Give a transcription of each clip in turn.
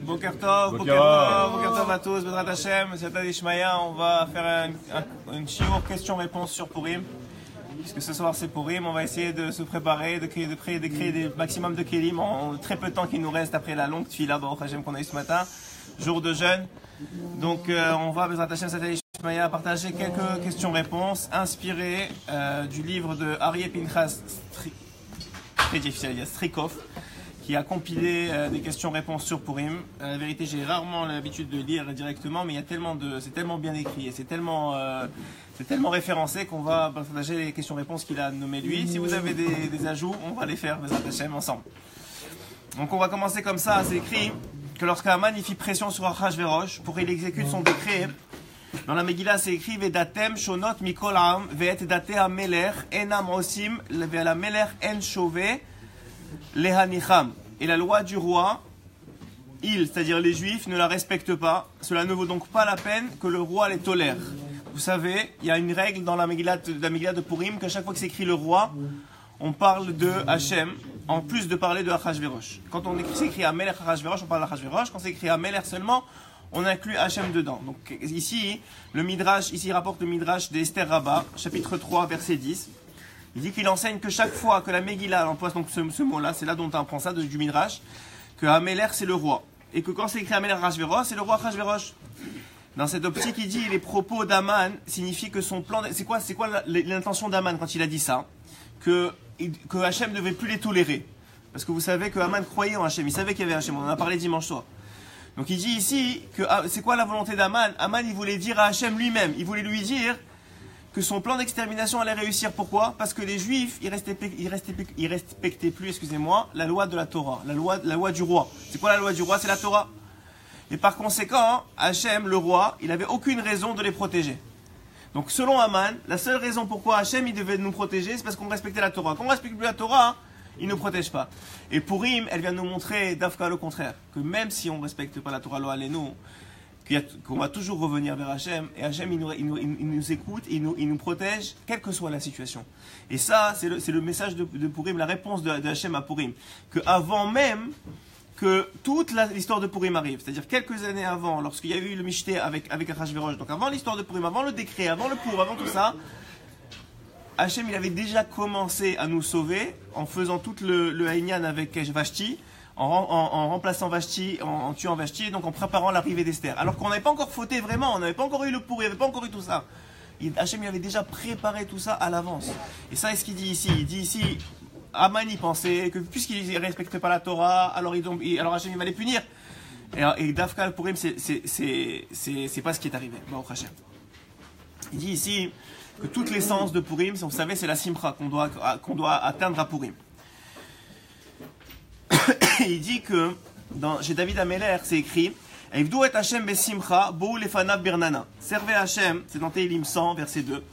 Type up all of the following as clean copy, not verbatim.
Boker Tov à tous, Bezrat Hashem, Siyata Dishmaya. On va faire une shiur question-réponse sur Purim. Puisque ce soir c'est Purim, on va essayer de se préparer, de créer des maximum de kelim en très peu de temps qu'il nous reste après la longue tefila Baruch Hashem qu'on a eu ce matin, jour de jeûne. Donc on va, Bezrat Hashem, Siyata Dishmaya, partager quelques questions-réponses inspirées du livre de Aryeh Pinchas Strikov, qui a compilé des questions-réponses sur Purim. La vérité, j'ai rarement l'habitude de lire directement, mais c'est tellement bien écrit et c'est tellement référencé qu'on va partager les questions-réponses qu'il a nommées lui. Si vous avez des ajouts, on va les faire, Bezrat Hashem, ensemble. Donc on va commencer comme ça. C'est écrit que lorsqu'Aman il fit pression sur Achashverosh pour qu'il exécute son décret, dans la Megillah c'est écrit Vedatem shonot mikol am ve'et date hamelech enam osim ve'ala melech en shove lehanicham. Et la loi du roi, c'est-à-dire les Juifs, ne la respectent pas. Cela ne vaut donc pas la peine que le roi les tolère. Vous savez, il y a une règle dans la Megillah de Purim qu'à chaque fois que c'est écrit le roi, on parle de Hachem, en plus de parler de Achashverosh. Quand c'est écrit Amelech Achashverosh, on parle d'Achashverosh. Quand c'est écrit Amelech seulement, on inclut Hachem dedans. Donc ici, le Midrash, ici rapporte le Midrash d'Esther Rabbah, chapitre 3, verset 10. Il dit qu'il enseigne que chaque fois que la Megillah emploie donc ce mot-là, c'est là dont on prend ça du Midrash, que Amelech c'est le roi. Et que quand c'est écrit Amelech Achashverosh, c'est le roi Achashverosh. Dans cette optique, il dit les propos d'Aman signifient que son plan. C'est quoi l'intention d'Aman quand il a dit ça? Que Hachem ne devait plus les tolérer. Parce que vous savez que Aman croyait en Hachem, il savait qu'il y avait Hachem, on en a parlé dimanche soir. Donc il dit ici que c'est quoi la volonté d'Aman? Aman il voulait dire à Hachem lui-même, il voulait lui dire que son plan d'extermination allait réussir. Pourquoi? Parce que les Juifs ils respectaient plus, la loi de la Torah, la loi du roi. C'est quoi la loi du roi? C'est la Torah. Et par conséquent, Hachem, le roi, il n'avait aucune raison de les protéger. Donc selon Aman, la seule raison pourquoi Hachem il devait nous protéger, c'est parce qu'on respectait la Torah. Quand on ne respecte plus la Torah, il ne nous protège pas. Et Purim, elle vient nous montrer, Dafka, le contraire, que même si on ne respecte pas la Torah, lo alenu, qu'on va toujours revenir vers Hachem, et Hachem il nous écoute, il nous protège, quelle que soit la situation. Et ça, c'est le message de Purim, la réponse de Hachem à Purim, qu'avant même que toute l'histoire de Purim arrive, c'est-à-dire quelques années avant, lorsqu'il y a eu le Mishté avec Achashverosh, donc avant l'histoire de Purim, avant le décret, avant le Purim, avant tout ça, Hachem il avait déjà commencé à nous sauver en faisant tout le Haïnyan avec Vashti, en remplaçant Vashti, en tuant Vashti, et donc en préparant l'arrivée d'Esther. Alors qu'on n'avait pas encore fauté vraiment, on n'avait pas encore eu le Purim, il n'y avait pas encore eu tout ça. Hachem il avait déjà préparé tout ça à l'avance. Et ça, c'est ce qu'il dit ici. Il dit ici, Aman y pensait que puisqu'il ne respectait pas la Torah, alors Hachem il va les punir. Et Dafka Purim, c'est pas ce qui est arrivé. Baruch Hashem. Il dit ici que toute l'essence de Purim, vous savez, c'est la simcha qu'on doit atteindre à Purim. Il dit que chez David Ameler, c'est écrit Evdou et Hashem besimcha, bou lefanav birnana. Servez Hachem, c'est dans Tehillim 100, verset 2.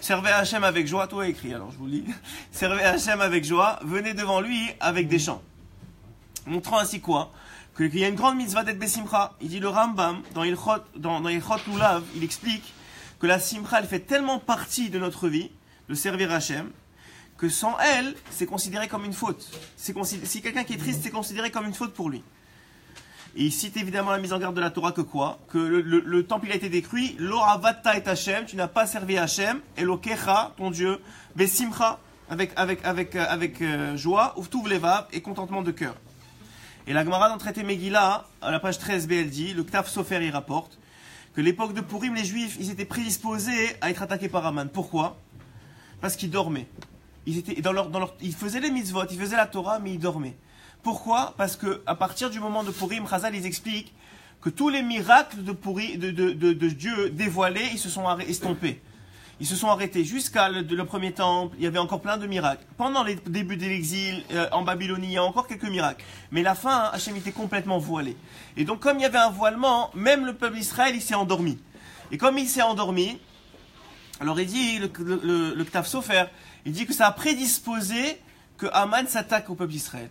Servez Hachem avec joie, tout est écrit, alors je vous lis. Servez Hachem avec joie, venez devant lui avec des chants. Montrant ainsi quoi? Qu'il y a une grande mitzvah d'être besimcha. Il dit le Rambam, dans Ilchot Lulav, il explique que la simcha, elle fait tellement partie de notre vie, de servir Hachem, que sans elle, c'est considéré comme une faute. Si quelqu'un qui est triste, c'est considéré comme une faute pour lui. Et il cite évidemment la mise en garde de la Torah que quoi? Que le temple il a été détruit. Lo avatta et Hachem, tu n'as pas servi Hachem. Elokecha, ton Dieu, besimcha, avec joie, uftuv levav et contentement de cœur. Et la Gemara dans le traité Megillah, à la page 13b, elle dit, le Ktaf Sofer y rapporte, que l'époque de Purim, les Juifs, ils étaient prédisposés à être attaqués par Aman. Pourquoi? Parce qu'ils dormaient. Ils faisaient les mitzvot, ils faisaient la Torah, mais ils dormaient. Pourquoi? Parce que à partir du moment de Purim, Chazal ils expliquent que tous les miracles de Dieu dévoilés, ils se sont estompés. Ils se sont arrêtés. Jusqu'à le premier temple, il y avait encore plein de miracles. Pendant les débuts de l'exil, en Babylonie, il y a encore quelques miracles. Mais la fin, Hachem était complètement voilé. Et donc comme il y avait un voilement, même le peuple d'Israël, il s'est endormi. Et comme il s'est endormi, alors il dit, le Ktaf Sofer, il dit que ça a prédisposé que Aman s'attaque au peuple d'Israël.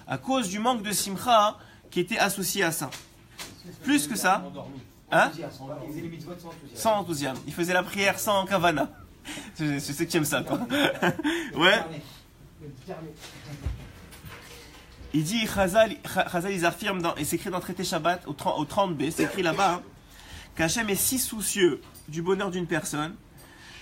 À cause du manque de simcha qui était associé à ça. Plus que ça, hein? Sans enthousiasme. Il faisait la prière sans kavana. Je sais que tu aimes ça, toi. Ouais. Il dit, Chazal ils affirment, et c'est écrit dans le traité Shabbat, au 30b, c'est écrit là-bas, hein, qu'Hachem est si soucieux du bonheur d'une personne,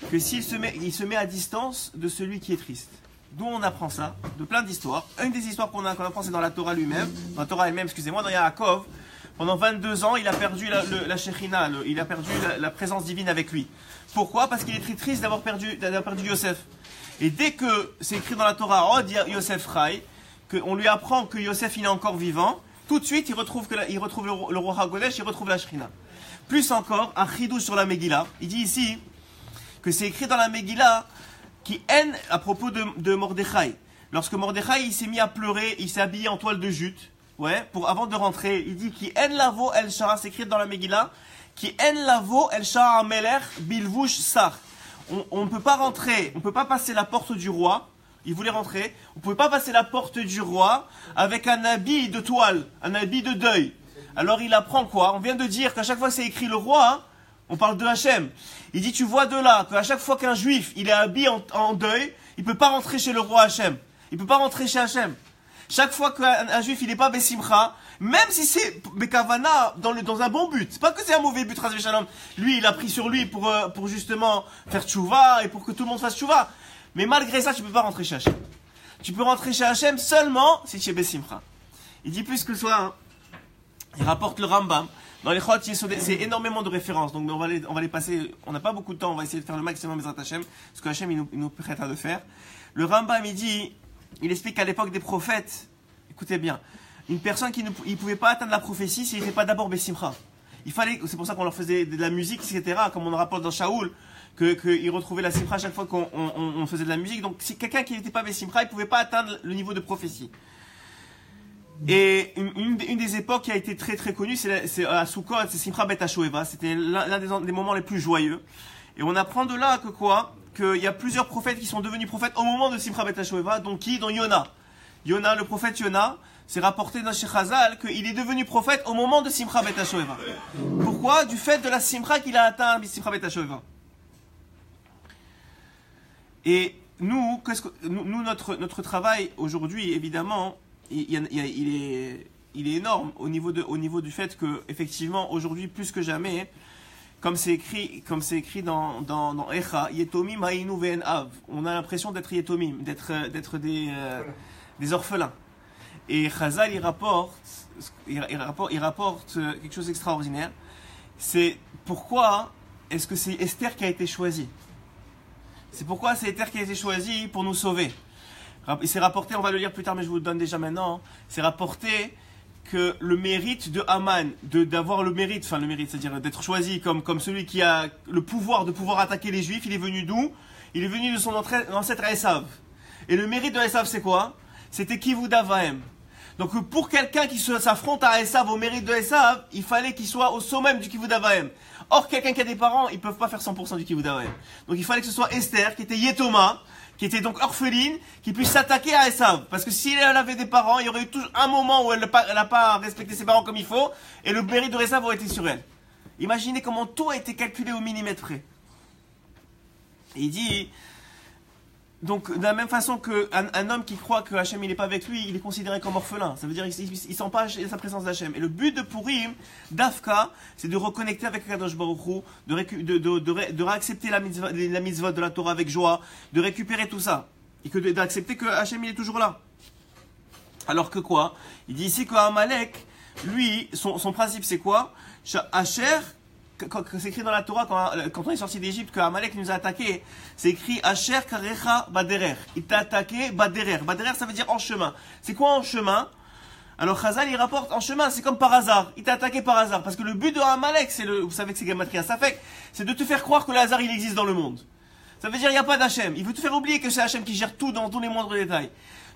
que il se met à distance de celui qui est triste. D'où on apprend ça, de plein d'histoires. Une des histoires qu'on apprend, c'est dans la Torah lui-même, dans la Torah elle-même, excusez-moi, dans Yaakov. Pendant 22 ans, il a perdu la Shekhinah, il a perdu la présence divine avec lui. Pourquoi? Parce qu'il est très triste d'avoir perdu Yosef. Et dès que c'est écrit dans la Torah, Od Yosef Rai, qu'on lui apprend que Yosef il est encore vivant, tout de suite il retrouve le roi Hagodesh, il retrouve la Shekhinah. Plus encore, un chidouche sur la Megillah, il dit ici que c'est écrit dans la Megillah qui haine à propos de Mordechai. Lorsque Mordechai il s'est mis à pleurer, il s'est habillé en toile de jute, avant de rentrer, il dit qui haine lavo el shara, c'est écrit dans la Megillah, qui haine lavo el shara melech bilvush sar. On ne peut pas rentrer, on ne peut pas passer la porte du roi. Il voulait rentrer. On ne pouvait pas passer la porte du roi avec un habit de toile, un habit de deuil. Alors il apprend quoi? On vient de dire qu'à chaque fois que c'est écrit le roi, hein, on parle de Hachem. Il dit, tu vois de là, qu'à chaque fois qu'un juif, il est habillé en deuil, il ne peut pas rentrer chez le roi Hachem. Il ne peut pas rentrer chez Hachem. Chaque fois qu'un juif, il n'est pas Bessimcha, même si c'est Bekavana dans un bon but, c'est pas que c'est un mauvais but, Ras Veshalom. Lui, il a pris sur lui pour justement faire tchouva et pour que tout le monde fasse tchouva. Mais malgré ça, tu ne peux pas rentrer chez Hachem. Tu peux rentrer chez Hachem seulement si tu es Bessimcha. Il dit plus que cela, hein. Il rapporte le Rambam. Dans les Chot, c'est énormément de références, donc on va les passer, on n'a pas beaucoup de temps, on va essayer de faire le maximum Bezrat Hachem, ce que Hachem il nous prête à le faire. Le Rambam, il explique qu'à l'époque des prophètes, écoutez bien, une personne qui ne pouvait pas atteindre la prophétie s'il n'était pas d'abord Bessimcha. C'est pour ça qu'on leur faisait de la musique, etc., comme on le rapporte dans Shaoul, qu'ils retrouvaient la Simcha à chaque fois qu'on faisait de la musique. Donc si quelqu'un qui n'était pas Bessimcha, il ne pouvait pas atteindre le niveau de prophétie. Et une des époques qui a été très très connue, c'est à Sukkot, c'est Simcha Bet HaShoeva. C'était l'un des moments les plus joyeux. Et on apprend de là que quoi? Qu'il y a plusieurs prophètes qui sont devenus prophètes au moment de Simcha Bet HaShoeva. Donc qui? Dont Yona. Yona, le prophète Yona, c'est rapporté dans Sheikh Chazal qu'il est devenu prophète au moment de Simcha Bet HaShoeva. Pourquoi? Du fait de la Simcha qu'il a atteint Simcha Bet HaShoeva. Et nous, notre travail aujourd'hui, évidemment, il est énorme au niveau du fait que, effectivement, aujourd'hui, plus que jamais, comme c'est écrit dans Echa, Yetomim Hainu Ve'en Av. On a l'impression d'être Yetomim, d'être des orphelins. Et Chazal, il rapporte quelque chose d'extraordinaire. C'est pourquoi est-ce que c'est Esther qui a été choisie? C'est pourquoi c'est Esther qui a été choisie pour nous sauver. Et c'est rapporté, on va le lire plus tard, mais je vous le donne déjà maintenant. C'est rapporté que le mérite de Haman, d'avoir le mérite, c'est-à-dire d'être choisi comme celui qui a le pouvoir de pouvoir attaquer les Juifs, il est venu d'où? Il est venu de son ancêtre Esav. Et le mérite de Esav, c'est quoi? C'était Kivud Avaim. Donc pour quelqu'un qui s'affronte à Esav, au mérite de Esav, il fallait qu'il soit au sommet du Kivud Avaim. Or, quelqu'un qui a des parents, ils ne peuvent pas faire 100% du Kivud Avaim. Donc il fallait que ce soit Esther, qui était Yetoma, qui était donc orpheline, qui puisse s'attaquer à Esav. Parce que si elle avait des parents, il y aurait eu toujours un moment où elle n'a pas respecté ses parents comme il faut, et le mérite de Esav aurait été sur elle. Imaginez comment tout a été calculé au millimètre près. Et il dit, donc de la même façon qu'un homme qui croit que Hachem il n'est pas avec lui, il est considéré comme orphelin. Ça veut dire qu'il ne sent pas sa présence d'Hachem. Et le but de Purim, d'Afka, c'est de reconnecter avec Kadosh Baruch Hu, de réaccepter la mitzvah de la Torah avec joie, de récupérer tout ça. Et d'accepter que Hachem il est toujours là. Alors que quoi? Il dit ici qu'Amalek, lui, son principe c'est quoi? Asher, quand c'est écrit dans la Torah, quand on est sorti d'Égypte, que Amalek nous a attaqué, c'est écrit Asher Karecha Baderer. Il t'a attaqué Baderer. Baderer, ça veut dire en chemin. C'est quoi en chemin? Alors Chazal, il rapporte en chemin, c'est comme par hasard. Il t'a attaqué par hasard. Parce que le but de Amalek, vous savez que c'est Gematria Safek, c'est de te faire croire que le hasard, il existe dans le monde. Ça veut dire, il n'y a pas d'Hachem. Il veut te faire oublier que c'est Hachem qui gère tout dans tous les moindres détails.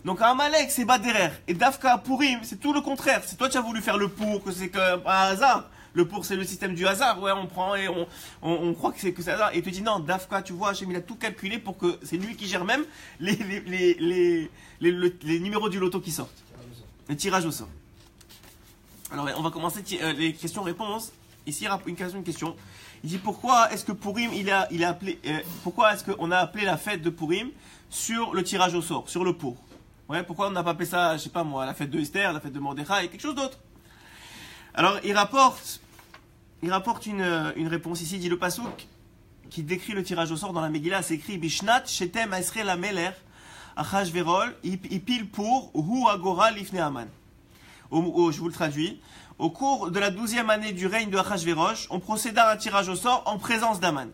Donc Amalek, c'est Baderer. Et Dafka Purim, c'est tout le contraire. C'est toi qui as voulu faire le pour, que c'est un hasard. Le pour, c'est le système du hasard. Ouais, on prend et on croit que c'est hasard. Et il te dit non, Dafka, tu vois, Hachem, il a tout calculé pour que c'est lui qui gère même les numéros du loto qui sortent. Le tirage au sort. Alors, on va commencer les questions-réponses. Ici, il y a une question. Il dit pourquoi est-ce que Purim, pourquoi est-ce qu'on a appelé la fête de Purim sur le tirage au sort, sur le pour? Ouais, pourquoi on n'a pas appelé ça, je sais pas moi, la fête de Esther, la fête de Mordechai, quelque chose d'autre? Alors, il rapporte une réponse ici, il dit le pasouk qui décrit le tirage au sort dans la Megillah, c'est écrit Bishnat Shetem Esre la Meler Achashverol Ipil pour Hu Agora Lifne Aman. Je vous le traduis. Au cours de la 12e année du règne de Achashverosh, on procéda à un tirage au sort en présence d'Aman.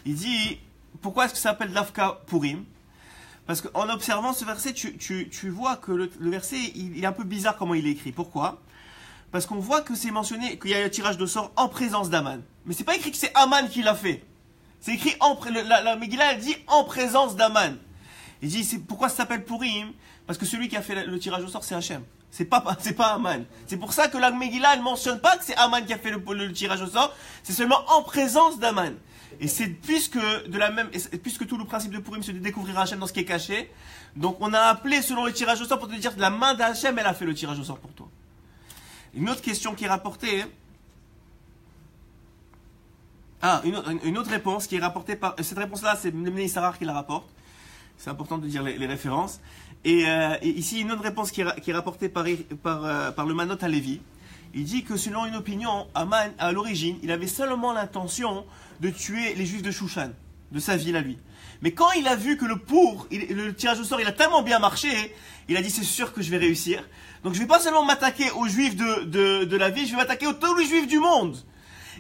Il dit, pourquoi est-ce que ça s'appelle Dafka Purim? Parce qu'en observant ce verset, tu vois que le verset, il est un peu bizarre comment il est écrit. Pourquoi? Parce qu'on voit que c'est mentionné qu'il y a un tirage de sort en présence d'Aman. Mais c'est pas écrit que c'est Aman qui l'a fait. C'est écrit la Megillah, elle dit en présence d'Aman. Il dit, pourquoi ça s'appelle Purim? Parce que celui qui a fait le tirage au sort, c'est Hachem. C'est pas Aman. C'est pour ça que la Megillah, elle mentionne pas que c'est Aman qui a fait le tirage au sort. C'est seulement en présence d'Aman. Et c'est puisque tout le principe de Purim, c'est de découvrir Hachem dans ce qui est caché. Donc on a appelé selon le tirage au sort pour te dire que la main d'Hachem, elle a fait le tirage au sort pour toi. Une autre question qui est rapportée. Une autre réponse qui est rapportée par. Cette réponse-là, c'est Mnemné Sarar qui la rapporte. C'est important de dire les références. Et ici, une autre réponse qui est rapportée par le Manot Halevi. Il dit que selon une opinion, Aman, à l'origine, il avait seulement l'intention de tuer les Juifs de Shushan, de sa ville à lui. Mais quand il a vu que le tirage au sort, il a tellement bien marché, il a dit c'est sûr que je vais réussir. Donc je ne vais pas seulement m'attaquer aux Juifs de la ville, je vais m'attaquer aux tous les Juifs du monde.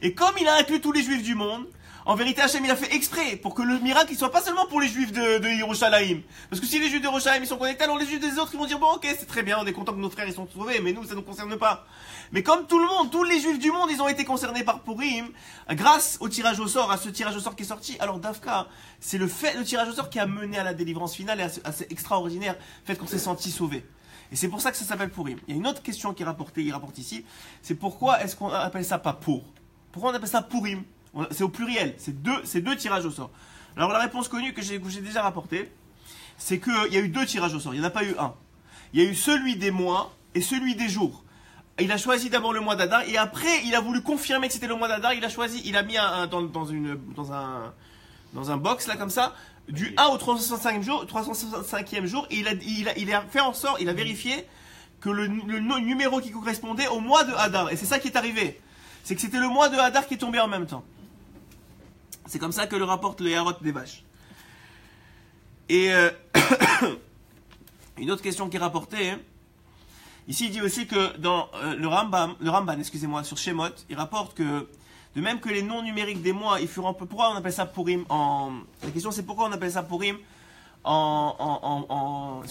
Et comme il a inclus tous les Juifs du monde, en vérité, Hachem, il a fait exprès pour que le miracle ne soit pas seulement pour les Juifs de Yerushalayim. Parce que si les Juifs de Yerushalayim ils sont connectés, alors les Juifs des autres ils vont dire bon ok c'est très bien, on est content que nos frères ils sont sauvés, mais nous ça ne nous concerne pas. Mais comme tout le monde, tous les Juifs du monde ils ont été concernés par Purim, grâce au tirage au sort, à ce tirage au sort qui est sorti, alors Dafka, c'est le tirage au sort qui a mené à la délivrance finale et à ce extraordinaire fait qu'on s'est senti sauvé. Et c'est pour ça que ça s'appelle Purim. Il y a une autre question qui est rapportée, il rapporte ici, c'est pourquoi est-ce qu'on appelle ça pas pour? Pourquoi on appelle ça Purim? C'est au pluriel, c'est deux tirages au sort. Alors la réponse connue que j'ai déjà rapportée, c'est qu'il y a eu deux tirages au sort, il n'y en a pas eu un. Il y a eu celui des mois et celui des jours. Il a choisi d'abord le mois d'Adar et après il a voulu confirmer que c'était le mois d'Adar, il a mis dans un box là comme ça, du 1 au 365e jour, et il a fait en sorte, il a vérifié que le numéro qui correspondait au mois de Hadar, et c'est ça qui est arrivé. C'est que c'était le mois de Hadar qui est tombé en même temps. C'est comme ça que le rapporte le Yarot des vaches. Et une autre question qui est rapportée, ici il dit aussi que dans le Ramban, excusez-moi, sur Shemot, il rapporte que de même que les noms numériques des mois, ils furent pourquoi on appelle ça Purim la question c'est pourquoi on appelle ça Purim en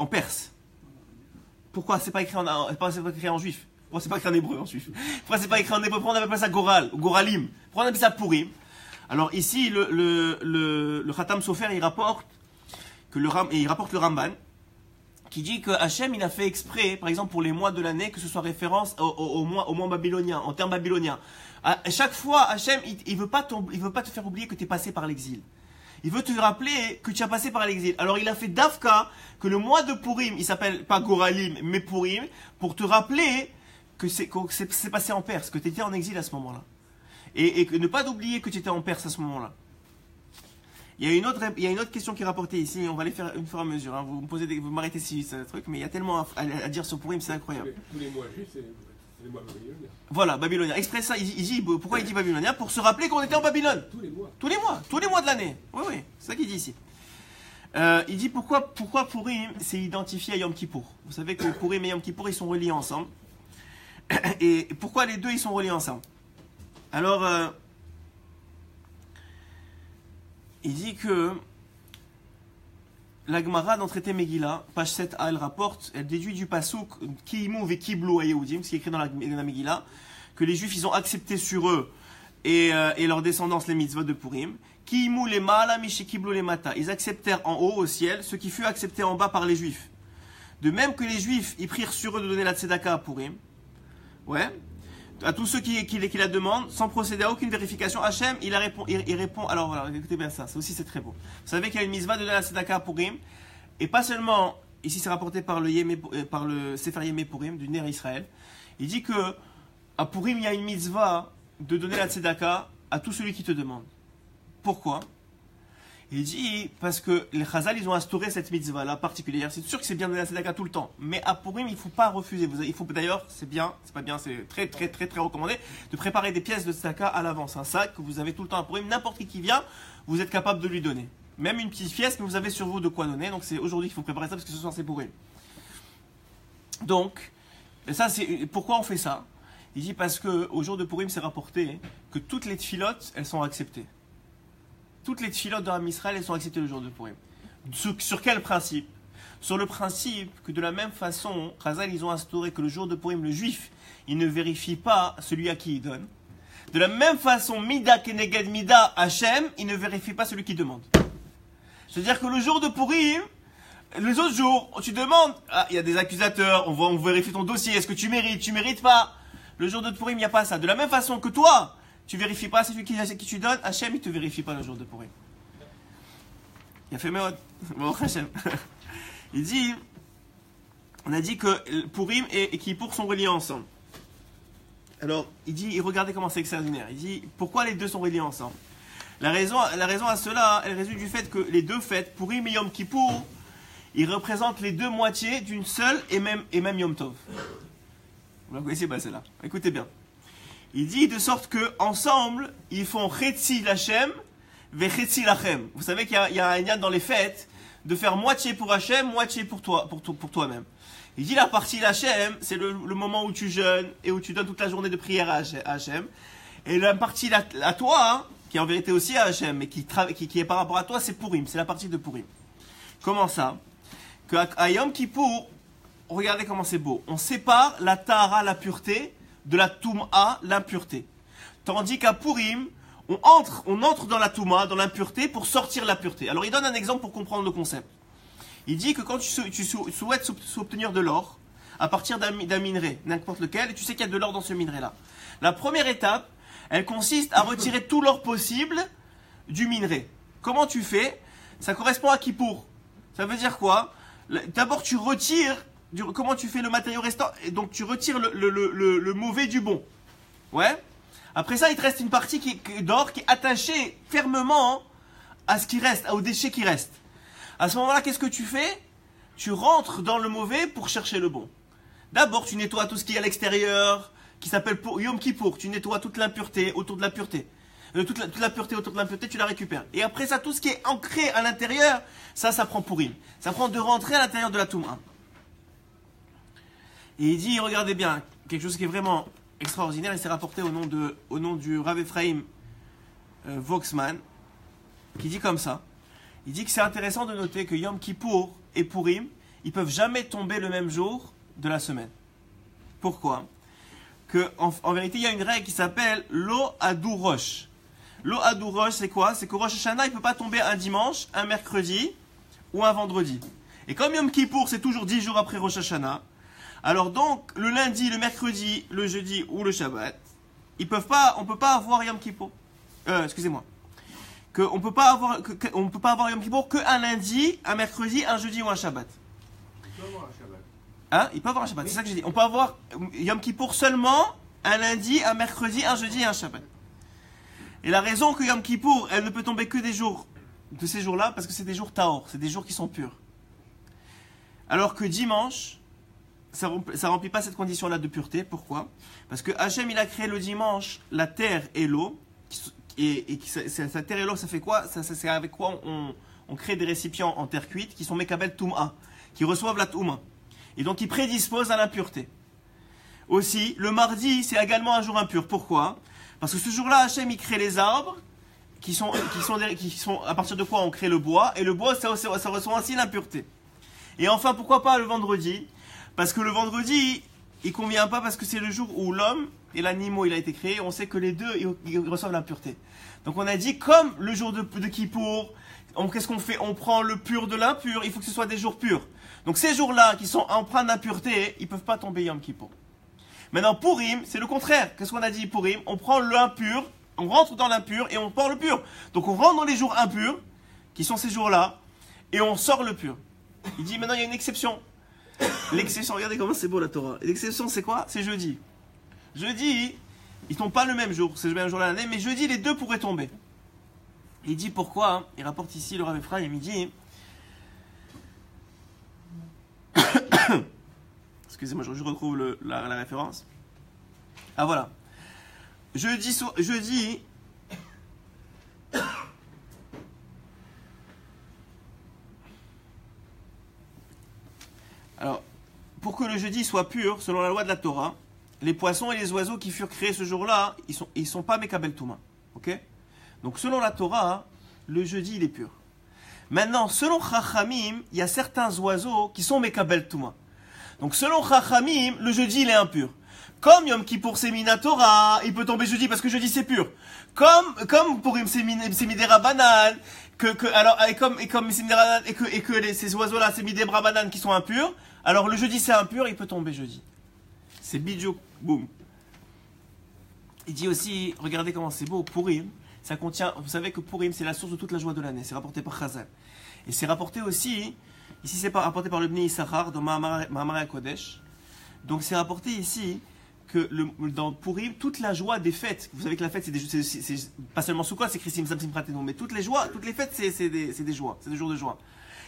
perse. Pourquoi c'est pas écrit en juif? Pourquoi c'est pas écrit en hébreu en juif? Pourquoi c'est pas écrit en hébreu? Pourquoi on appelle pas ça Goral ou Goralim? Pourquoi on appelle ça Purim? Alors ici, le Khatam Sofer, il rapporte le Ramban, qui dit que Hachem, il a fait exprès, par exemple pour les mois de l'année, que ce soit référence au mois babylonien, en termes babyloniens. À chaque fois, Hachem, il veut pas te faire oublier que tu es passé par l'exil. Il veut te rappeler que tu as passé par l'exil. Alors il a fait Dafka, que le mois de Purim, il s'appelle pas Goralim, mais Purim, pour te rappeler que c'est passé en Perse, que tu étais en exil à ce moment-là. Et ne pas d'oublier que tu étais en Perse à ce moment-là. Il y a une autre question qui est rapportée ici, on va les faire une fois à mesure. Hein. Vous m'arrêtez si c'est un truc, mais il y a tellement à dire sur Purim, c'est incroyable. Tous les mois juifs, c'est les mois babyloniens. Voilà, babylonien. Exprès ça, il dit, pourquoi il dit babylonien? Pour se rappeler qu'on était en Babylone. Tous les mois. Tous les mois de l'année. Oui, c'est ça qu'il dit ici. Il dit pourquoi Purim, c'est identifié à Yom Kippour. Vous savez que Purim et Yom Kippour, ils sont reliés ensemble. Et pourquoi les deux, ils sont reliés ensemble? Alors, il dit que la Gemara dans le traité Megillah, page 7a, elle rapporte, elle déduit du pasouk Kiimu ve Kiblu Yehudim, ce qui est écrit dans la Megillah, que les Juifs ils ont accepté sur eux et leur descendance les mitzvot de Purim. Kiimu le Ma'ala mishi Kiblu le Mata, ils acceptèrent en haut au ciel ce qui fut accepté en bas par les Juifs. De même que les Juifs ils prirent sur eux de donner la tzedaka à Purim. Ouais. À tous ceux qui la demandent, sans procéder à aucune vérification, Hachem, il répond. Alors voilà, écoutez bien ça, aussi c'est très beau. Vous savez qu'il y a une mitzvah de donner la tzedaka à Purim, et pas seulement, ici c'est rapporté par le Sefer Yemé Purim, du Ner Israël. Il dit que à Purim, il y a une mitzvah de donner la tzedaka à tout celui qui te demande. Pourquoi? Il dit, parce que les Chazal, ils ont instauré cette mitzvah-là particulière. C'est sûr que c'est bien de donner la tzedaka tout le temps. Mais à Purim, il ne faut pas refuser. Il faut d'ailleurs, c'est bien, c'est pas bien, c'est très, très, très, très recommandé de préparer des pièces de tzedaka à l'avance. Un sac que vous avez tout le temps à Purim. N'importe qui vient, vous êtes capable de lui donner. Même une petite pièce, mais vous avez sur vous de quoi donner. Donc c'est aujourd'hui qu'il faut préparer ça parce que ce soir c'est Purim. Donc, ça c'est pourquoi on fait ça. Il dit parce qu'au jour de Purim, c'est rapporté que toutes les tfilotes, elles sont acceptées. Toutes les tfilotes dans Israël, elles sont acceptées le jour de Purim. Sur quel principe? Sur le principe que de la même façon, Chazal, ils ont instauré que le jour de Purim, le juif, il ne vérifie pas celui à qui il donne. De la même façon, Mida Keneged Mida Hachem, il ne vérifie pas celui qui demande. C'est-à-dire que le jour de Purim, les autres jours, tu demandes, ah, il y a des accusateurs, on vérifie ton dossier, est-ce que tu mérites pas? Le jour de Purim, il n'y a pas ça. De la même façon que toi, tu ne vérifies pas celui qui tu donnes, Hachem, il ne te vérifie pas le jour de Purim. Il a fait Meod. Bon, Hachem. Il dit, on a dit que Purim et Kippour sont reliés ensemble. Alors, il dit, regardez comment c'est extraordinaire. Il dit, pourquoi les deux sont reliés ensemble? La raison à cela, elle résulte du fait que les deux fêtes, Purim et Yom Kippour, ils représentent les deux moitiés d'une seule et même Yom Tov. Vous la connaissez pas celle-là. Écoutez bien. Il dit de sorte que ensemble, ils font Chetzi Lachem ve Chetzi Lachem. Vous savez qu'il y a un lien dans les fêtes de faire moitié pour Hachem, moitié pour toi-même. Il dit la partie Lachem, c'est le moment où tu jeûnes et où tu donnes toute la journée de prière à Hachem. Et la partie à toi, hein, qui est en vérité aussi à Hachem, mais qui est par rapport à toi, c'est Purim. C'est la partie de Purim. Comment ça? Qu'à Yom Kippour, regardez comment c'est beau. On sépare la Tahara, la pureté, de la Toum'a, l'impureté. Tandis qu'à Purim, on entre dans la Toum'a, dans l'impureté, pour sortir la pureté. Alors il donne un exemple pour comprendre le concept. Il dit que quand tu souhaites obtenir de l'or, à partir d'un minerai, n'importe lequel, et tu sais qu'il y a de l'or dans ce minerai-là. La première étape, elle consiste à retirer tout l'or possible du minerai. Comment tu fais? Ça correspond à Kippour. Ça veut dire quoi? D'abord tu retires, comment tu fais le matériau restant? Et donc tu retires le mauvais du bon. Ouais. Après ça, il te reste une partie d'or qui est attachée fermement à ce qui reste, aux déchets qui restent. À ce moment-là, qu'est-ce que tu fais? Tu rentres dans le mauvais pour chercher le bon. D'abord, tu nettoies tout ce qui est à l'extérieur, qui s'appelle Yom Kippour. Tu nettoies toute l'impureté autour de la pureté. Toute la pureté autour de l'impureté, tu la récupères. Et après ça, tout ce qui est ancré à l'intérieur, ça prend Purim. Ça prend de rentrer à l'intérieur de la Touma. Et il dit, regardez bien, quelque chose qui est vraiment extraordinaire, et c'est rapporté au nom du Rav Ephraim Voxman, qui dit comme ça. Il dit que c'est intéressant de noter que Yom Kippour et Purim, ils peuvent jamais tomber le même jour de la semaine. Pourquoi? En vérité, il y a une règle qui s'appelle Lo Hadou Rosh. Lo Hadou Rosh, c'est quoi? C'est que Rosh Hashanah, il ne peut pas tomber un dimanche, un mercredi ou un vendredi. Et comme Yom Kippour, c'est toujours 10 jours après Rosh Hashanah, alors donc, le lundi, le mercredi, le jeudi ou le Shabbat, on ne peut pas avoir Yom Kippour. Excusez-moi. On ne peut pas avoir Yom Kippour qu'un lundi, un mercredi, un jeudi ou un Shabbat. Il peut avoir un Shabbat. Hein? Il peut avoir un Shabbat, c'est ça que j'ai dit. On peut avoir Yom Kippour seulement un lundi, un mercredi, un jeudi et un Shabbat. Et la raison que Yom Kippour, elle ne peut tomber que des jours, de ces jours-là, parce que c'est des jours Tahor, c'est des jours qui sont purs. Alors que dimanche, ça remplit pas cette condition-là de pureté. Pourquoi? Parce que Hachem, il a créé le dimanche la terre et l'eau. Et cette terre et l'eau, ça fait quoi? C'est avec quoi on crée des récipients en terre cuite qui sont Mekabel Toum'a, qui reçoivent la Toum'a. Et donc, ils prédisposent à l'impureté. Aussi, le mardi, c'est également un jour impur. Pourquoi? Parce que ce jour-là, Hachem, il crée les arbres, qui sont à partir de quoi on crée le bois, et le bois, ça reçoit ainsi l'impureté. Et enfin, pourquoi pas le vendredi? Parce que le vendredi, il convient pas parce que c'est le jour où l'homme et l'animal, il a été créé, on sait que les deux, ils reçoivent l'impureté. Donc on a dit, comme le jour de Kippour, qu'est-ce qu'on fait? On prend le pur de l'impur, il faut que ce soit des jours purs. Donc ces jours-là qui sont empreints d'impureté, ils ne peuvent pas tomber Yom Kippour. Maintenant, Purim, c'est le contraire. Qu'est-ce qu'on a dit Purim? On prend l'impur, on rentre dans l'impur et on prend le pur. Donc on rentre dans les jours impurs, qui sont ces jours-là, et on sort le pur. Il dit maintenant il y a une exception. L'exception, regardez comment c'est beau la Torah. L'exception c'est quoi? C'est jeudi. Jeudi, ils ne tombent pas le même jour, c'est le même jour de l'année, mais jeudi les deux pourraient tomber. Il dit pourquoi, hein, il rapporte ici le Rav Ephraim, il dit excusez-moi, je retrouve la référence. Ah voilà. Jeudi alors, pour que le jeudi soit pur, selon la loi de la Torah, les poissons et les oiseaux qui furent créés ce jour-là, ils sont pas Mekabel Touma. Ok? Donc selon la Torah, le jeudi il est pur. Maintenant, selon Chachamim, il y a certains oiseaux qui sont Mekabel Touma. Donc selon Chachamim, le jeudi il est impur. Comme Yom Kippour c'est Minatora, il peut tomber jeudi parce que jeudi c'est pur. Comme Purim c'est Midera Banan, ces oiseaux-là c'est Midera Banan qui sont impurs, alors le jeudi c'est impur, il peut tomber jeudi. C'est bidjo, boum. Il dit aussi, regardez comment c'est beau, Purim, ça contient, vous savez que Purim c'est la source de toute la joie de l'année, c'est rapporté par Chazal. Et c'est rapporté aussi, ici c'est rapporté par le Bnei Issachar dans Mahamar Kodesh. Donc c'est rapporté ici que dans Purim, toute la joie des fêtes, vous savez que la fête c'est pas seulement Sukkot, c'est Christim Samsim Prateno, mais toutes les fêtes c'est des joies, c'est des jours de joie.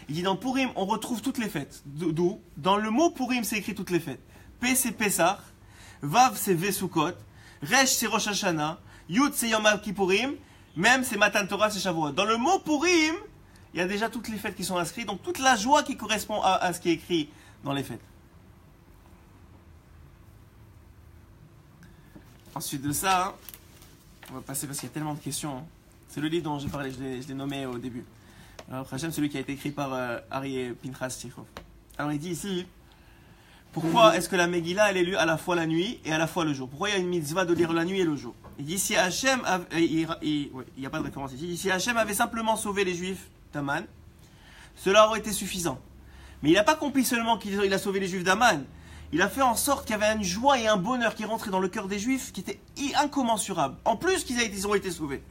Il dit dans Purim, on retrouve toutes les fêtes. D'où dans le mot Purim c'est écrit toutes les fêtes. P c'est Pesach, Vav c'est Vesukot, Resh c'est Rosh Hashanah, Yud c'est Yom Kippourim, même c'est Matan Torah c'est Shavuot. Dans le mot Purim, il y a déjà toutes les fêtes qui sont inscrites, donc toute la joie qui correspond à ce qui est écrit dans les fêtes. Ensuite de ça, hein, on va passer parce qu'il y a tellement de questions. Hein. C'est le livre dont j'ai parlé, je l'ai nommé au début. Alors, celui qui a été écrit par Ari Pinchas Tichov. Alors il dit ici, pourquoi est-ce que la Megillah elle est lue à la fois la nuit et à la fois le jour? Pourquoi il y a une mitzvah de lire la nuit et le jour? Il dit si Hachem, il n'y a pas de référence ici, il dit si Hachem avait simplement sauvé les Juifs d'Aman, cela aurait été suffisant. Mais il n'a pas compris seulement qu'il a sauvé les Juifs d'Aman. Il a fait en sorte qu'il y avait une joie et un bonheur qui rentraient dans le cœur des Juifs qui était incommensurable. En plus qu'ils ont été sauvés.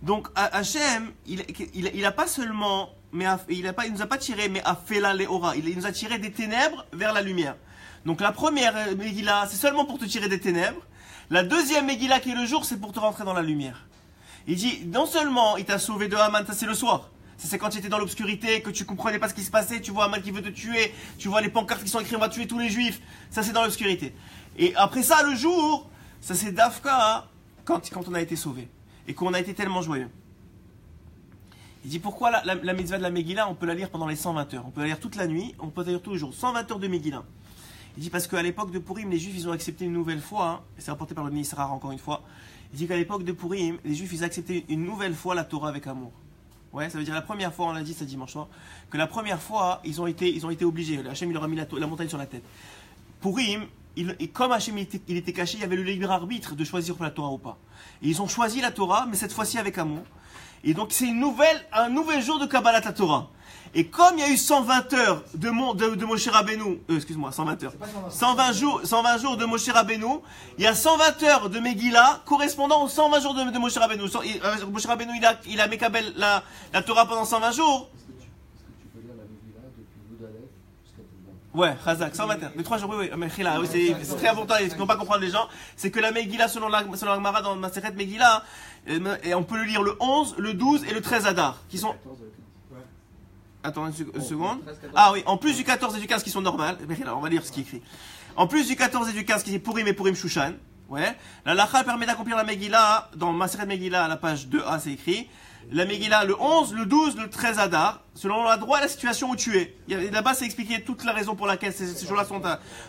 Donc Hachem, il a pas seulement, il nous a pas tiré, mais a fait la léora. Il nous a tiré des ténèbres vers la lumière. Donc la première Megillah, c'est seulement pour te tirer des ténèbres. La deuxième Megillah qui est le jour, c'est pour te rentrer dans la lumière. Il dit, non seulement il t'a sauvé de Haman, ça c'est le soir. Ça c'est quand tu étais dans l'obscurité, que tu comprenais pas ce qui se passait, tu vois Haman qui veut te tuer, tu vois les pancartes qui sont écrites, on va tuer tous les Juifs. Ça c'est dans l'obscurité. Et après ça, le jour, ça c'est Dafka, quand on a été sauvé. Et qu'on a été tellement joyeux. Il dit pourquoi la mitzvah de la Megillah, on peut la lire pendant les 120 heures. On peut la lire toute la nuit, on peut la lire tous les jours. 120 heures de Megillah. Il dit parce qu'à l'époque de Purim, les Juifs ils ont accepté une nouvelle fois, hein, et c'est rapporté par le Bnei Issachar encore une fois. Il dit qu'à l'époque de Purim, les Juifs ils acceptaient une nouvelle fois la Torah avec amour. Ouais, ça veut dire la première fois, on l'a dit ce dimanche soir, que la première fois, ils ont été obligés. Hachem il leur a mis la montagne sur la tête. Purim, comme Hachem il était caché, il y avait le libre arbitre de choisir la Torah ou pas. Et ils ont choisi la Torah, mais cette fois-ci avec amour. Et donc c'est un nouvel jour de Kabbalat la Torah. Et comme il y a eu 120 heures de Moshe Rabbeinu, 120 heures, 120 jours de Moshe Rabbeinu, il y a 120 heures de Megillah correspondant aux 120 jours de Moshe Rabbeinu. Moshe Rabbeinu il a Mekabel la Torah pendant 120 jours. Est-ce que tu peux lire la Megillah depuis Boudalef jusqu'à Boudalef? Ouais, Chazak, 120 heures. Les 3 jours, oui. Mais c'est très important, ce qu'on ne pas comprendre les gens, c'est que la Megillah, selon la Gemara dans Maseret Megillah, et on peut le lire le 11, le 12 et le 13 Adar, qui sont... Attends une seconde. Ah oui, en plus du 14 et du 15 qui sont normales, on va lire ce qui est écrit. En plus du 14 et du 15 qui est Purim et Purim Shushan, ouais, la Lacha permet d'accomplir la Megillah, dans Maseret Megillah à la page 2a c'est écrit, la Megillah le 11, le 12, le 13 Adar, selon la droit et la situation où tu es. Là-bas c'est expliqué toute la raison pour laquelle ces jours-là sont...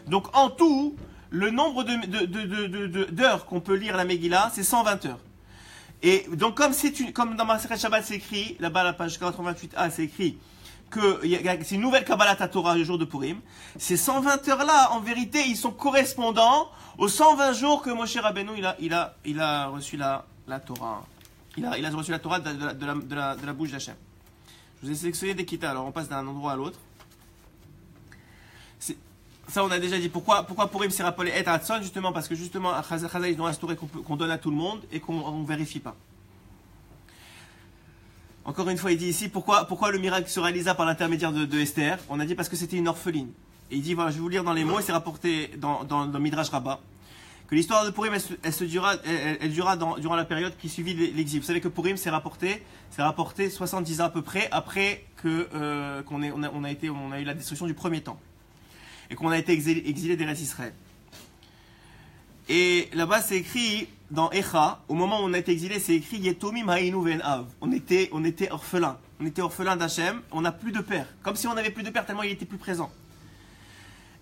Donc en tout, le nombre d'heures qu'on peut lire la Megillah, c'est 120 heures. Et donc comme dans Maseret Shabbat c'est écrit, là-bas à la page 88a c'est écrit, que c'est une nouvelle Kabbalat Torah le jour de Purim. Ces 120 heures-là, en vérité, ils sont correspondants aux 120 jours que Moshe Rabbeinu il a reçu la Torah. Il a reçu la Torah de la bouche d'Hachem. Je vous ai sélectionné des Kita, alors on passe d'un endroit à l'autre. Ça, on a déjà dit. Pourquoi Purim s'est rappelé Et Hatson, justement, parce que justement, à Chazal, ils ont instauré qu'on donne à tout le monde et qu'on ne vérifie pas. Encore une fois, il dit ici, pourquoi le miracle se réalisa par l'intermédiaire de Esther? On a dit parce que c'était une orpheline. Et il dit, voilà, je vais vous lire dans les mots, et c'est rapporté dans Midrash Rabbah, que l'histoire de Purim, elle dura durant la période qui suivit l'exil. Vous savez que Purim s'est rapporté 70 ans à peu près après qu'on a eu la destruction du premier temple et qu'on a été exilé d'Eretz Israël. Et là-bas, c'est écrit dans Echa, au moment où on a été exilé, c'est écrit Yetomim Hainu Ve'en Av. On était orphelins. On était orphelins d'Hachem. On n'a plus de père. Comme si on n'avait plus de père tellement il était plus présent.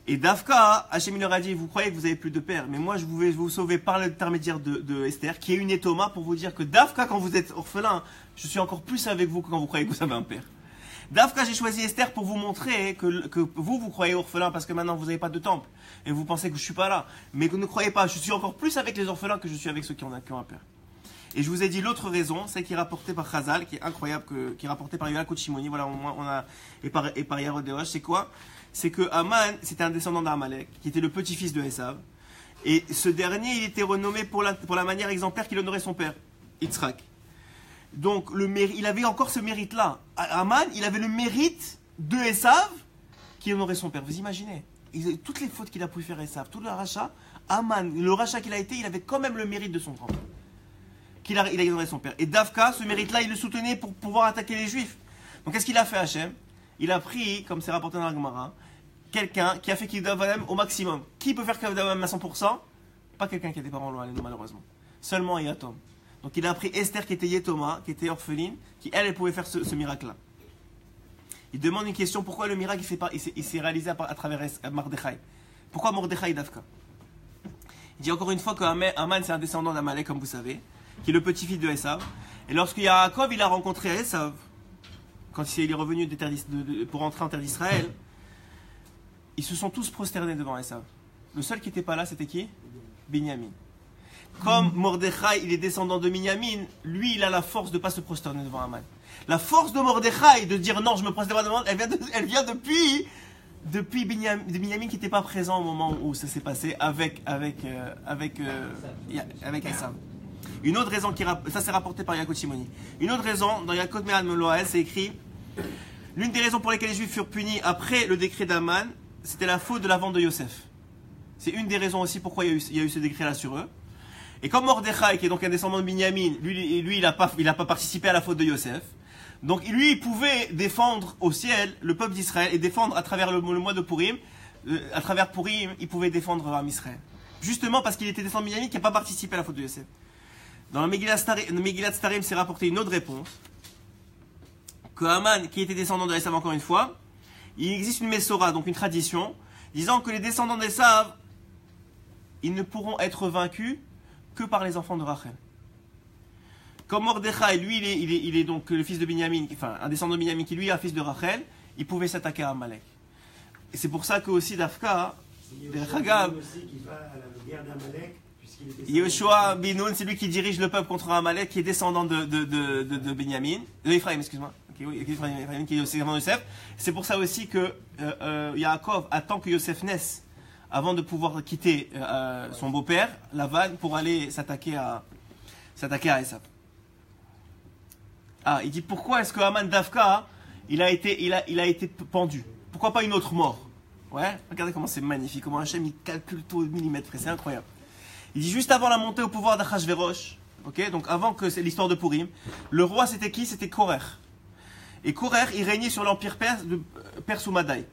Et Dafka, Hachem leur a dit, vous croyez que vous avez plus de père, mais moi je vais vous sauver par l'intermédiaire de Esther, qui est une Yetoma, pour vous dire que Dafka, quand vous êtes orphelin, je suis encore plus avec vous que quand vous croyez que vous avez un père. Dafka, j'ai choisi Esther pour vous montrer que vous croyez orphelin parce que maintenant vous n'avez pas de temple. Et vous pensez que je ne suis pas là. Mais que ne croyez pas, je suis encore plus avec les orphelins que je suis avec ceux qui ont un père. Et je vous ai dit l'autre raison, celle qui est rapportée par Chazal, qui est incroyable, qui est rapportée par Yoakot Shimoni, voilà, et par Yarod Derosh, c'est quoi? C'est que Aman, c'était un descendant d'Amalek, qui était le petit-fils de Esav. Et ce dernier, il était renommé pour la manière exemplaire qu'il honorait son père, Yitzhak. Donc, il avait encore ce mérite-là. Aman, il avait le mérite de Esav qui honorait son père. Vous imaginez? Toutes les fautes qu'il a pu faire Esav, tout le rachat, Aman, le rachat qu'il a été, il avait quand même le mérite de son grand-père. Il a honoré son père. Et Dafka, ce mérite-là, il le soutenait pour pouvoir attaquer les Juifs. Donc, qu'est-ce qu'il a fait, Hachem? Il a pris, comme c'est rapporté dans la Gemara, quelqu'un qui a fait Kivdav Adem au maximum. Qui peut faire Kivdav Adem à 100%? Pas quelqu'un qui a des parents loin, malheureusement. Seulement Yatom. Donc il a pris Esther qui était Yetoma, qui était orpheline, qui elle pouvait faire ce miracle-là. Il demande une question, pourquoi le miracle il s'est réalisé à travers Mordechai? Pourquoi Mordechai Dafka? Il dit encore une fois qu'Aman c'est un descendant d'Amalek, comme vous savez, qui est le petit-fils de Esav. Et lorsque Yaakov il a rencontré Esav, quand il est revenu pour entrer en terre d'Israël, ils se sont tous prosternés devant Esav. Le seul qui n'était pas là, c'était qui? Binyamin. Comme Mordechai, il est descendant de Binyamin, lui, il a la force de ne pas se prosterner devant Aman. La force de Mordechai de dire non, je me prosterne devant Aman, elle vient depuis Binyamin qui n'était pas présent au moment où ça s'est passé avec Esav. Une autre raison, ça c'est rapporté par Yaakov Shimoni. Une autre raison, dans Yaakov Me'al Meloael, c'est écrit, l'une des raisons pour lesquelles les Juifs furent punis après le décret d'Aman, c'était la faute de la vente de Yosef. C'est une des raisons aussi pourquoi il y a eu ce décret-là sur eux. Et comme Mordechai, qui est donc un descendant de Binyamin, lui il n'a pas participé à la faute de Yosef. Donc lui, il pouvait défendre au ciel le peuple d'Israël et défendre à travers le mois de Purim. À travers Purim, il pouvait défendre Israël. Justement parce qu'il était descendant de Binyamin qui n'a pas participé à la faute de Yosef. Dans le Megillat Starim, c'est rapporté une autre réponse. Que Haman, qui était descendant de Esav encore une fois, il existe une Messora, donc une tradition, disant que les descendants d'Esav, ils ne pourront être vaincus que par les enfants de Rachel. Comme Mordechai, lui, il est donc le fils de Binyamin, enfin un descendant de Binyamin qui lui est un fils de Rachel, il pouvait s'attaquer à Amalek. Et c'est pour ça que aussi Dafka, Yoshua Binoun, c'est lui qui dirige le peuple contre Amalek, qui est descendant de Binyamin, de Ephraim, excuse-moi, Ephraim qui est aussi descendant de Yosef. C'est pour ça aussi que Yaakov attend que Yosef naisse avant de pouvoir quitter son beau-père, Lavan, pour aller s'attaquer à Esav. Ah, il dit pourquoi est-ce que Haman Dafka il a été pendu? Pourquoi pas une autre mort? Ouais, regardez comment c'est magnifique, comment Hachem il calcule tout au millimètre près, c'est incroyable. Il dit juste avant la montée au pouvoir d'Achashverosh, ok, donc avant que c'est l'histoire de Purim, le roi c'était qui? C'était Korer. Et Korer il régnait sur l'empire perse ou Madaï.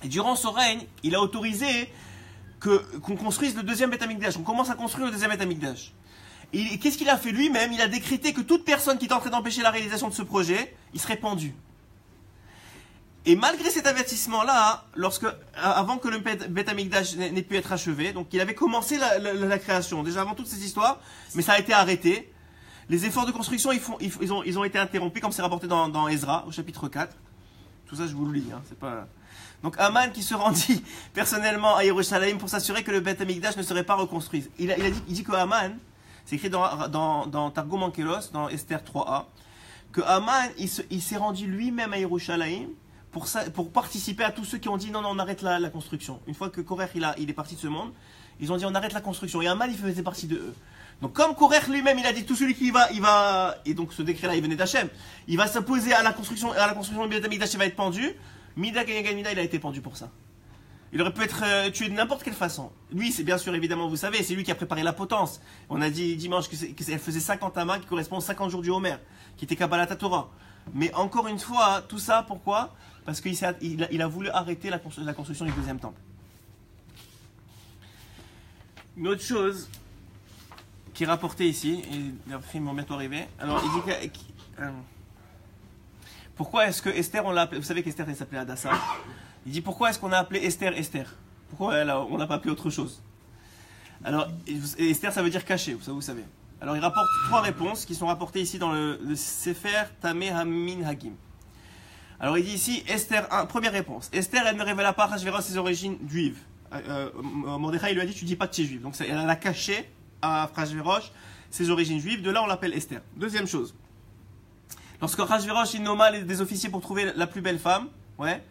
Et durant son règne, il a autorisé qu'on construise le deuxième Beth Amikdash. On commence à construire le deuxième Beth Amikdash. Et qu'est-ce qu'il a fait lui-même? Il a décrété que toute personne qui tenterait d'empêcher la réalisation de ce projet, il serait pendu. Et malgré cet avertissement-là, avant que le Beth Amikdash n'ait pu être achevé, donc il avait commencé la création, déjà avant toutes ces histoires, mais ça a été arrêté. Les efforts de construction, ils ont été interrompus, comme c'est rapporté dans Ezra, au chapitre 4. Tout ça, je vous le lis, hein, c'est pas... Donc Haman qui se rendit personnellement à Yerushalayim pour s'assurer que le Beth Amikdash ne serait pas reconstruit. Il dit que Haman, c'est écrit dans Targum Ankelos, dans Esther 3a, que Haman, il s'est rendu lui-même à Yerushalayim pour participer à tous ceux qui ont dit non, on arrête la construction. Une fois que Korer il est parti de ce monde, ils ont dit on arrête la construction. Et Haman, il faisait partie de eux. Donc comme Korer lui-même, il a dit tout celui qui va, et donc ce décret-là, il venait d'Hachem, il va s'opposer à la construction du Beth Amikdash, il va être pendu. Mida Keneged Mida, il a été pendu pour ça. Il aurait pu être tué de n'importe quelle façon. Lui, c'est bien sûr, évidemment, vous savez, c'est lui qui a préparé la potence. On a dit dimanche qu'elle faisait 50 amas, qui correspond aux 50 jours du Homer, qui était Kabbalat Torah. Mais encore une fois, tout ça, pourquoi? Parce qu'il a voulu arrêter la construction du deuxième temple. Une autre chose qui est rapportée ici, et après ils vont bientôt arriver. Alors, il dit pourquoi est-ce que Esther, on l'a appelé, vous savez qu'Esther, elle s'appelait Hadassa. Il dit pourquoi est-ce qu'on a appelé Esther Esther? Pourquoi on n'a pas appelé autre chose? Alors, Esther, ça veut dire caché, vous savez. Alors, il rapporte 3 réponses qui sont rapportées ici dans le Sefer Tameh Hamin Hagim. Alors, il dit ici, Esther, première réponse. Esther, elle ne révéla pas à Achashverosh ses origines juives. Mordechai lui a dit, tu dis pas que tu es juif. Donc, elle a caché à Achashverosh ses origines juives. De là, on l'appelle Esther. Deuxième chose. Lorsque Achashverosh, il nomma des officiers pour trouver la plus belle femme, ouais,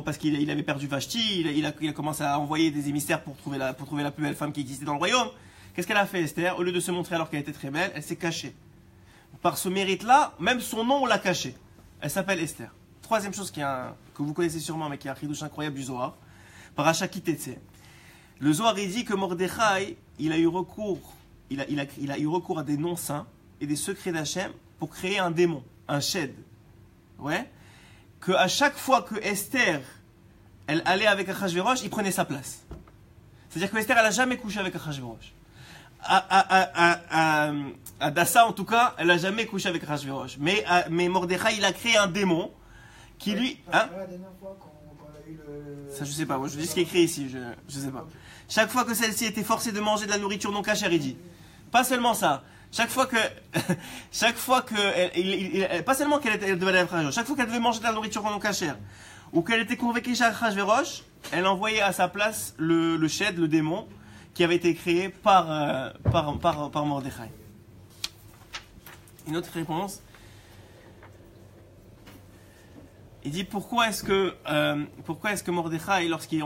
parce qu'il avait perdu Vashti, il a commencé à envoyer des émissaires pour trouver la plus belle femme qui existait dans le royaume. Qu'est-ce qu'elle a fait, Esther? Au lieu de se montrer alors qu'elle était très belle, elle s'est cachée. Par ce mérite-là, même son nom, on l'a caché. Elle s'appelle Esther. Troisième chose que vous connaissez sûrement, mais qui est un chidouche incroyable du Zohar, Parashat Ki Tetzeh. Le Zohar, il dit que Mordechai, il a eu recours à des noms saints et des secrets d'Hachem pour créer un démon, un shed. Ouais. Que à chaque fois que Esther, elle allait avec Achashverosh, il prenait sa place. C'est-à-dire que Esther, elle n'a jamais couché avec Achashverosh. Hadassa, en tout cas, elle n'a jamais couché avec Achashverosh. Mais Mordechai, il a créé un démon qui lui... Hein? La dernière fois qu'on a eu le... Ça, je sais pas. Moi, je dis ce qui est écrit ici. Je sais pas. Chaque fois que celle-ci était forcée de manger de la nourriture non cachère, il dit. Pas seulement ça. Chaque fois que pas seulement qu'elle devait aller à Achashverosh, chaque fois qu'elle devait manger de la nourriture non cachère, ou qu'elle était convoquée chez Achashverosh, elle envoyait à sa place le shed, le démon, qui avait été créé par Mordechai. Une autre réponse. Il dit pourquoi est-ce que Mordechai, lorsqu'il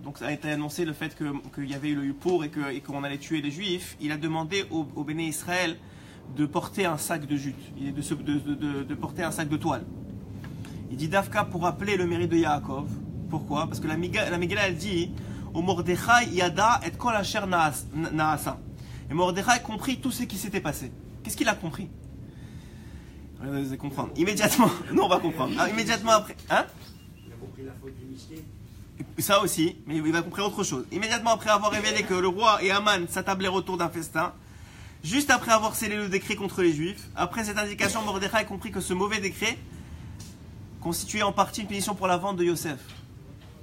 donc a été annoncé le fait qu'il y avait eu le Yupur et qu'on allait tuer les Juifs, il a demandé au Béné Israël de porter un sac de jute, de porter un sac de toile. Il dit Dafka pour rappeler le mérite de Yaakov. Pourquoi? Parce que la Megillah elle dit au Mordechai Yada et Kol Asher Naasa. Et Mordechai a compris tout ce qui s'était passé. Qu'est-ce qu'il a compris? Vous allez comprendre. Immédiatement, non, on va comprendre. Immédiatement après, hein? Il a compris la faute du mystère. Ça aussi, mais il va comprendre autre chose. Immédiatement après avoir révélé que le roi et Haman s'attablèrent autour d'un festin, juste après avoir scellé le décret contre les Juifs, après cette indication, Mordechai a compris que ce mauvais décret constituait en partie une punition pour la vente de Yosef.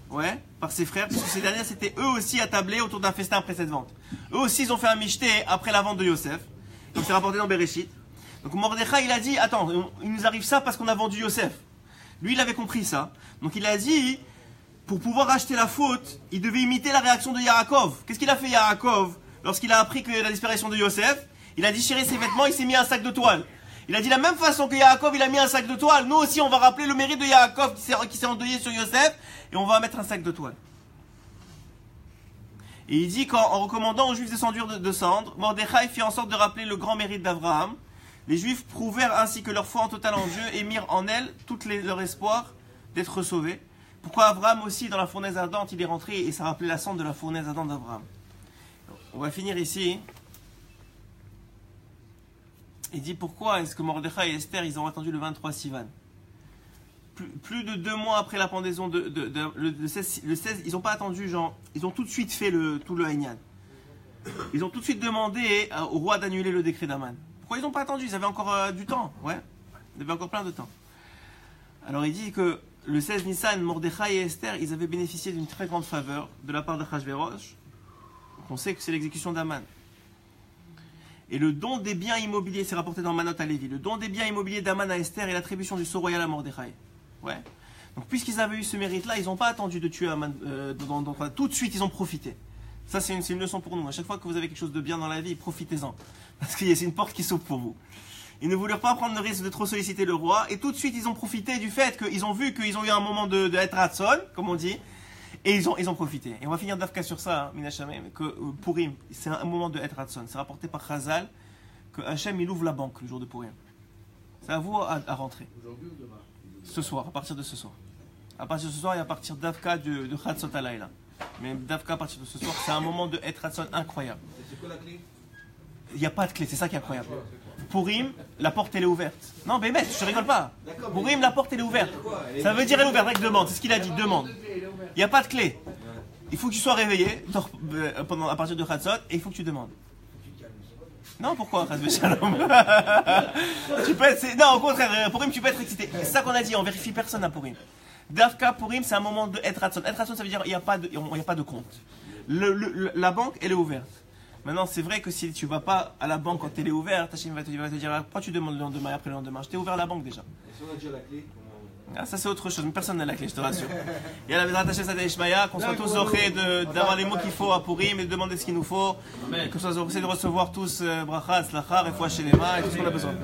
Ouais, par ses frères, parce que ces derniers s'étaient eux aussi attablés autour d'un festin après cette vente. Eux aussi, ils ont fait un michté après la vente de Yosef. Donc c'est rapporté dans Bereshit. Donc Mordechai, il a dit, attends, il nous arrive ça parce qu'on a vendu Yosef. Lui, il avait compris ça. Donc il a dit, pour pouvoir racheter la faute, il devait imiter la réaction de Yaakov. Qu'est-ce qu'il a fait Yaakov lorsqu'il a appris que la disparition de Yosef? Il a déchiré ses vêtements, il s'est mis un sac de toile. Il a dit la même façon que Yaakov, il a mis un sac de toile. Nous aussi, on va rappeler le mérite de Yaakov qui s'est endeuillé sur Yosef et on va mettre un sac de toile. Et il dit qu'en recommandant aux Juifs de s'enduire de cendre, Mordechai fit en sorte de rappeler le grand mérite d'Abraham. Les Juifs prouvèrent ainsi que leur foi en total en Dieu et mirent en elle tout leur espoir d'être sauvés. Pourquoi Abraham aussi, dans la fournaise ardente, il est rentré et ça rappelait la cendre de la fournaise ardente d'Abraham. On va finir ici. Il dit pourquoi est-ce que Mordechai et Esther, ils ont attendu le 23 Sivan. Plus de 2 mois après la pendaison le 16, ils n'ont pas attendu, genre, ils ont tout de suite fait tout le Haïnyan. Ils ont tout de suite demandé au roi d'annuler le décret d'Aman. Pourquoi ils n'ont pas attendu? Ils avaient encore du temps, ouais. Ils avaient encore plein de temps. Alors il dit que le 16 Nissan, Mordechai et Esther, ils avaient bénéficié d'une très grande faveur de la part d'Achashverosh. On sait que c'est l'exécution d'Aman. Et le don des biens immobiliers, c'est rapporté dans Manot à Lévi, le don des biens immobiliers d'Aman à Esther et l'attribution du sceau royal à Mordechai. Ouais. Donc puisqu'ils avaient eu ce mérite-là, ils n'ont pas attendu de tuer Aman. Tout de suite, ils ont profité. Ça, c'est une leçon pour nous. À chaque fois que vous avez quelque chose de bien dans la vie, profitez-en. Parce que c'est une porte qui s'ouvre pour vous. Ils ne voulurent pas prendre le risque de trop solliciter le roi. Et tout de suite, ils ont profité du fait qu'ils ont vu qu'ils ont eu un moment de Hatratson, comme on dit. Et ils ont profité. Et on va finir d'Afka sur ça, Minashamem, que Purim, c'est un moment de Hatratson. C'est rapporté par Chazal que Hachem, il ouvre la banque le jour de Purim. C'est à vous à rentrer. Aujourd'hui ou demain? Ce soir, à partir de ce soir. À partir de ce soir et à partir d'Avka de Chatzot Alayla. Mais d'Avka à partir de ce soir, c'est un moment de Et Ratzon incroyable. C'est quoi la clé? Il n'y a pas de clé, c'est ça qui est incroyable. Purim, la porte elle est ouverte. Non, mais mec, je te rigole pas. Purim, la porte elle est ouverte. Ça veut dire elle est ouverte, mec, demande. C'est ce qu'il a dit, demande. Il n'y a pas de clé. Il faut que tu sois réveillé à partir de Chatzot et il faut que tu demandes. Non, pourquoi tu peux être, non, au contraire, Purim, tu peux être excité. C'est ça qu'on a dit, on vérifie personne à Purim. Davka, Purim, c'est un moment de Et Ratzon. Et Ratzon, ça veut dire qu'il n'y a pas de compte. La banque, elle est ouverte. Maintenant, c'est vrai que si tu ne vas pas à la banque quand elle est ouverte, Hachem va te dire pourquoi tu demandes le lendemain et après le lendemain. Je t'ai ouvert la banque déjà. Et si on a déjà la clé, Ah, ça c'est autre chose, mais personne n'a la clé, je te rassure. Il y a la Bezrat Hashem Sadeh Ishmaïa, qu'on soit tous zorés d'avoir les mots qu'il faut à Purim et de demander ce qu'il nous faut. Et qu'on soit zorés de recevoir tous bracha, tzlacha, refoua shelema et tout ce qu'on a besoin.